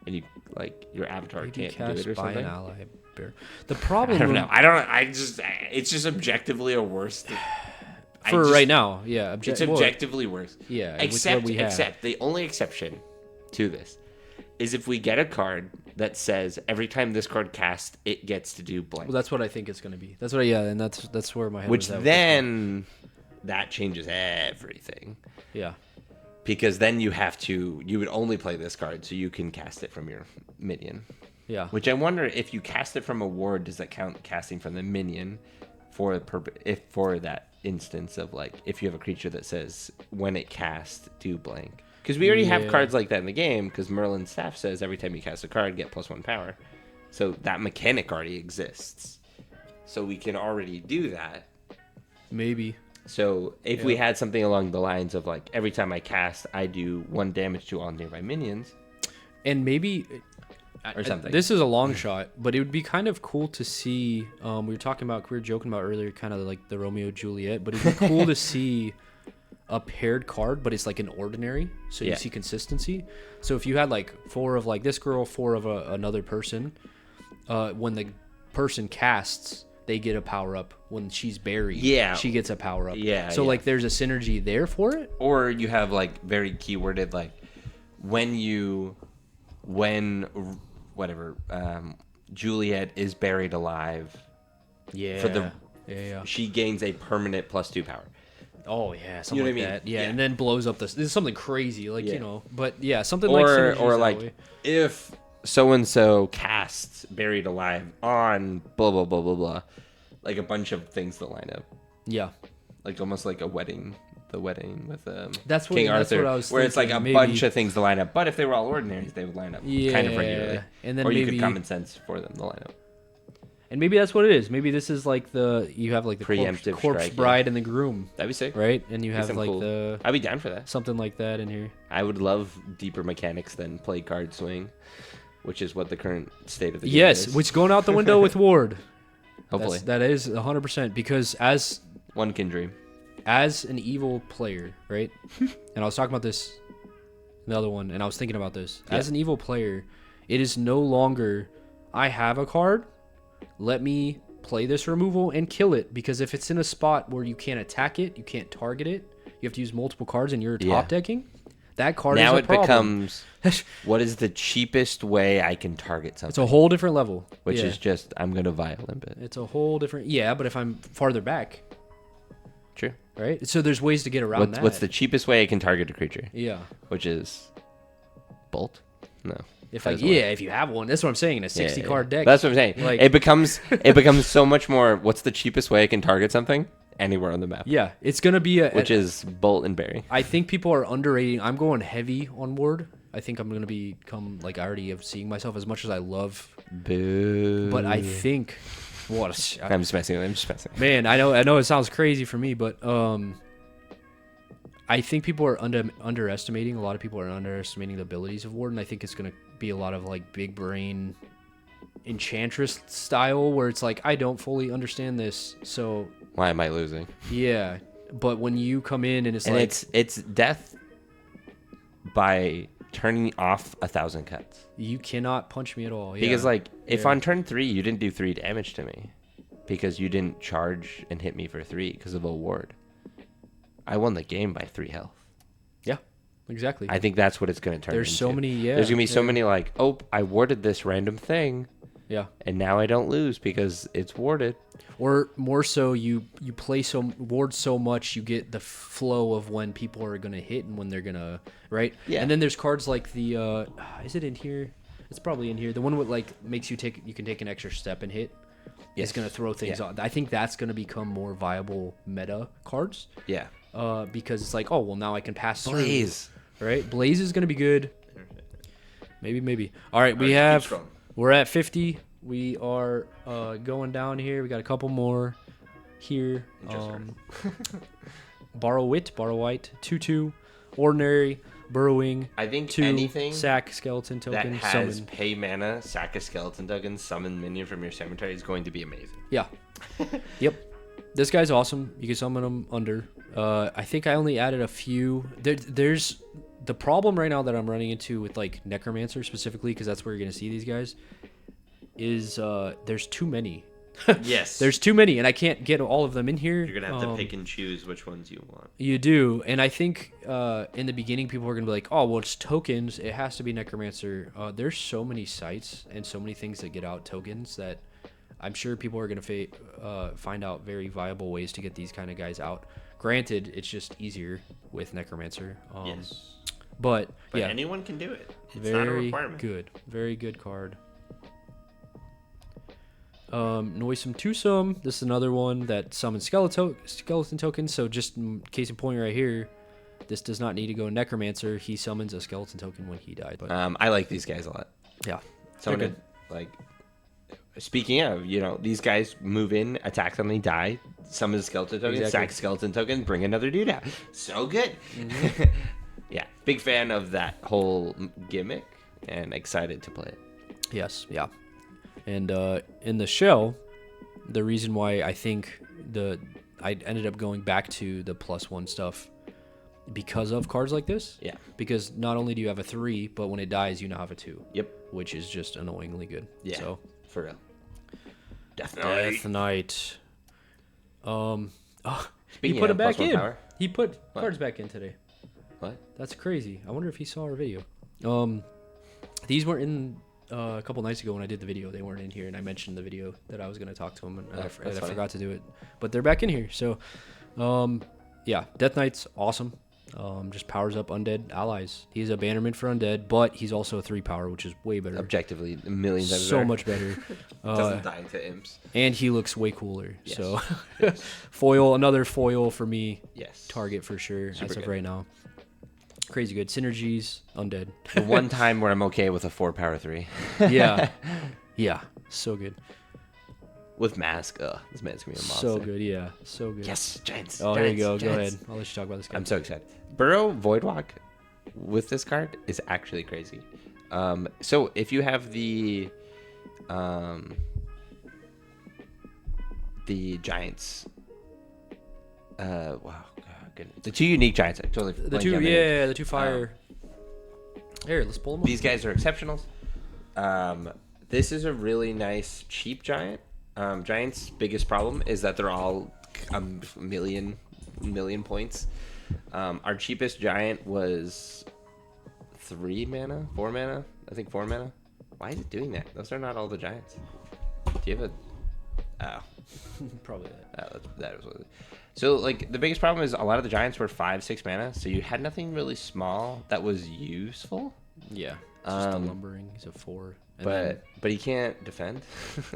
and you like your avatar Maybe can't do cast it or by something. an ally bear. The I problem. don't know. I don't. I just. It's just objectively a worse. For right now, yeah. It's objectively worse. Yeah. with what Except, we have. except the only exception to this is if we get a card that says every time this card casts, it gets to do blank. Well, that's what I think it's gonna be. That's what. Yeah, and that's where my head Which was at with then that changes everything. this one. Yeah. Because then you would only play this card so you can cast it from your minion. Yeah. Which I wonder if you cast it from a ward, does that count casting from the minion for that instance of like if you have a creature that says when it casts do blank? Because we already have cards like that in the game. Because Merlin's staff says every time you cast a card, get +1 power. So that mechanic already exists. So we can already do that. Maybe. So if we had something along the lines of like every time I cast, I do 1 damage to all nearby minions, And maybe. or something. This is a long shot, but it would be kind of cool to see. We were joking about earlier, kind of like the Romeo Juliet, but it'd be cool to see a paired card, but it's like an ordinary, so you see consistency. So if you had like 4 of like this girl, 4 of another person, when the person casts, they get a power up. When she's buried, she gets a power up. Yeah. So like there's a synergy there for it. Or you have like very keyworded like Juliet is buried alive. Yeah. For the yeah. she gains a permanent +2 power. Oh yeah, something You know like what I mean? that. Yeah, Yeah. and then blows up this is something crazy, like Yeah. But yeah, something like Synergies Or that like way. if so and so casts buried alive on blah blah blah blah blah, like a bunch of things that line up, Yeah, like almost like the wedding with That's what- King that's Arthur, what I was where it's like a thinking, bunch maybe. of things to line up. But if they were all ordinaries, they would line up kind of regularly. Yeah, and then or you maybe- could common sense for them to line up. and maybe that's what it is. Maybe this is like you have like the Preemptive corpse strike, bride and the groom, That'd be sick. right? And you Be have some like cool- I'd be down for that. something like that in here. I would love deeper mechanics than play card swing, which is what the current state of the game Yes, is. which going out the window with Ward. Hopefully That is 100% because one can dream. as an evil player, right? And I was talking about this in the other one, and I was thinking about this. As an evil player, it is no longer I have a card, let me play this removal and kill it, because if it's in a spot where you can't attack it, you can't target it, you have to use multiple cards and you're top decking, that card Now is a it problem. becomes what is the cheapest way I can target something? It's a whole different level. which Yeah. is just I'm gonna violent it. It's a whole different but if I'm farther back, True. right? So there's ways to get around that. What's the cheapest way I can target a creature? Yeah. Which is bolt? No. If That is one. if you have one, that's what I'm saying. In a 60 card deck. That's what I'm saying. Like- it becomes so much more. What's the cheapest way I can target something? Anywhere on the map. Yeah, it's gonna be Which is bolt and berry. I think people are underrating. I'm going heavy on Ward. I think I'm gonna become like I already am seeing myself as much as I love, Boo. but I think what I'm just messing. man. I know it sounds crazy for me, but I think people are underestimating. A lot of people are underestimating the abilities of Ward, and I think it's gonna be a lot of like big brain Enchantress style, where it's like I don't fully understand this, so Why am I losing? yeah. But when you come in and it's And like it's death by turning off 1,000 cuts. you cannot punch me at all. Because yeah. like if Yeah. on turn 3 you didn't do 3 damage to me because you didn't charge and hit me for 3 because of a ward, I won the game by 3 health. Yeah, exactly. I think that's what it's going to turn There's into. so many, There's going to be so yeah. many like, oh, I warded this random thing Yeah. and now I don't lose because it's warded. Or more so, you play Ward so much, you get the flow of when people are gonna hit and when they're gonna right. Yeah. And then there's cards like the is it in here? It's probably in here. The one with like makes you can take an extra step and hit. It's gonna throw things on. I think that's gonna become more viable meta cards. Yeah. Because it's like, oh well, now I can pass Blaze. through. Right. Blaze is gonna be good. Maybe. All right, keep scrolling. we're at 50. We are going down here. We got a couple more here. Borrow White, 2/2, ordinary. burrowing. I think 2 anything sack skeleton that token. has Summon. pay mana, sack a skeleton token, summon minion from your cemetery is going to be amazing. Yeah. Yep. This guy's awesome. You can summon him under. I think I only added a few. There's the problem right now that I'm running into with like Necromancer specifically, because that's where you're gonna see these guys. Is there's too many. Yes. There's too many, and I can't get all of them in here. You're gonna have to pick and choose which ones you want. You do, and I think in the beginning people are gonna be like, "Oh, well, it's tokens. It has to be Necromancer." There's so many sites and so many things that get out tokens that I'm sure people are gonna find out very viable ways to get these kind of guys out. Granted, it's just easier with Necromancer. Yes. But yeah, anyone can do it. It's very not a requirement. good, very good card. Noisome Twosome. This is another one that summons skeleton tokens. So just in case in point right here, this does not need to go Necromancer. He summons a skeleton token when he died. But I like these guys a lot. yeah, Someone they're to, like. Speaking of, these guys move in, attack suddenly die, summon a skeleton token, Exactly. sack skeleton token, bring another dude out. So good. Mm-hmm. Yeah, big fan of that whole gimmick and excited to play it. Yes, yeah. And in the shell, the reason why I think I ended up going back to the +1 stuff because of cards like this. Yeah. Because not only do you have a 3, but when it dies, you now have a 2. Yep. Which is just annoyingly good. Yeah. So For real. Death Definitely. Knight. He Speaking put of it back +1 in. power. He put cards back in today. What? That's crazy. I wonder if he saw our video. These weren't in a couple nights ago when I did the video. They weren't in here, and I mentioned the video that I was going to talk to him, and I that's funny. forgot to do it. But they're back in here. So, yeah, Death Knight's awesome. Just powers up undead allies. He's a bannerman for undead, but he's also a 3 power, which is way better. Objectively, a million times So better. much better. Doesn't die to imps. And he looks way cooler. Yes. So, Yes. another foil for me. Yes. Target for sure Super as of good. right now. Crazy good. Synergies, undead. The one time where I'm okay with a 4 power 3. Yeah. Yeah. So good. With mask. This man's gonna be a monster. So good. Yeah. So good. Yes, Giants. Oh, Giants, here you go. Go Giants. ahead. I'll let you talk about this guy. I'm so excited. Burrow Voidwalk with this card is actually crazy. So if you have the Giants, wow, goodness. The 2 unique Giants. I totally The blanked 2, on their names. yeah, the 2 fire. Here, let's pull them up. These guys are exceptionals. This is a really nice cheap giant. Giants' biggest problem is that they're all a million points. Our cheapest giant was 3 mana, 4 mana. I think 4 mana. Why is it doing that? Those are not all the giants. Do you have a? Oh, Probably that. that was what it is. So like the biggest problem is a lot of the giants were 5-6 mana, so you had nothing really small that was useful. Yeah. It's just a lumbering. He's a 4. And But he can't defend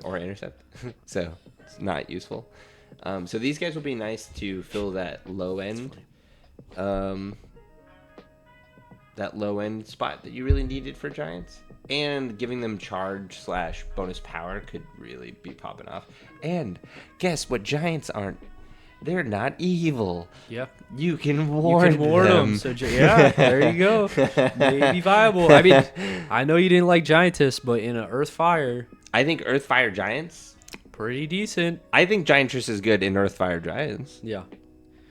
or intercept, so it's not useful. So these guys will be nice to fill that low end, spot that you really needed for giants, and giving them charge / bonus power could really be popping off. And guess what? Giants aren't. They're not evil. yeah. You can You ward, can ward them. them. So, yeah, there you go. Maybe viable. I mean, I know you didn't like Giantess, but in an Earth Fire, I think Earthfire Giants. pretty decent. I think Giantress is good in Earthfire Giants. Yeah.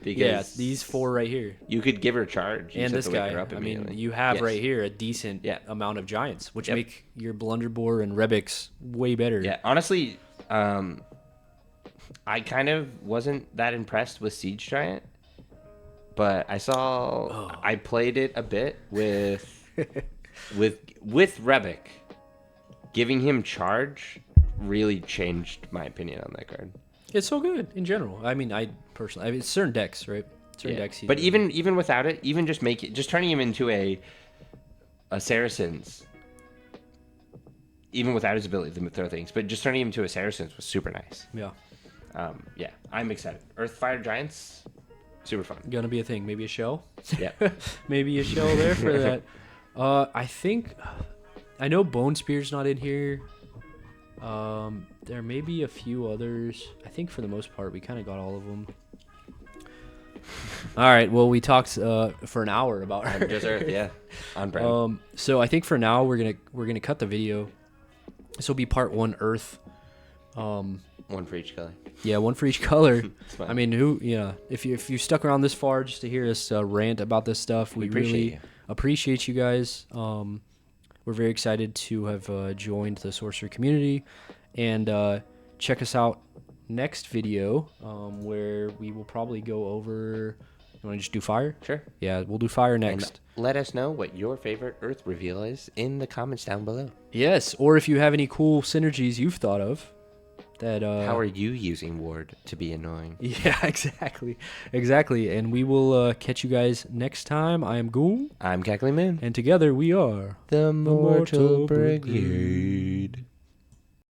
Because Yeah, these 4 right here. you could give her charge. You And just this have to wake guy. her up I mean, immediately. you have Yes. right here a decent Yeah. amount of Giants, which Yep. make your Blunderbore and Rebix way better. Yeah, honestly, I kind of wasn't that impressed with Siege Giant, but I played it a bit with Rebic. Giving him charge really changed my opinion on that card. It's so good in general. I mean, it's certain decks, right? Certain decks. he's But really- even without it, even just turning him into a Saracen's, even without his ability to throw things, but just turning him into a Saracen's was super nice. yeah, Yeah, I'm excited. Earthfire Giants, super fun. gonna be a thing. Maybe a shell. Yeah. Maybe a shell there for that. I know Bone Spear's not in here. There may be a few others. I think for the most part we kind of got all of them. All right. Well, we talked for an hour about Earth. Just Earth, yeah. On brand. So I think for now we're gonna cut the video. This will be part 1 Earth. One for each color. Yeah, one for each color. Fine. I mean, if you stuck around this far just to hear us rant about this stuff, we really appreciate you guys. We're very excited to have joined the Sorcery community, and check us out next video where we will probably go over. You want to just do fire? Sure. Yeah, we'll do fire next. And let us know what your favorite Earth reveal is in the comments down below. Yes, or if you have any cool synergies you've thought of. That, how are you using Ward to be annoying? Yeah, exactly. And we will catch you guys next time. I am Ghoul. I'm Cackling Moon. And together we are the Mortal Brigade.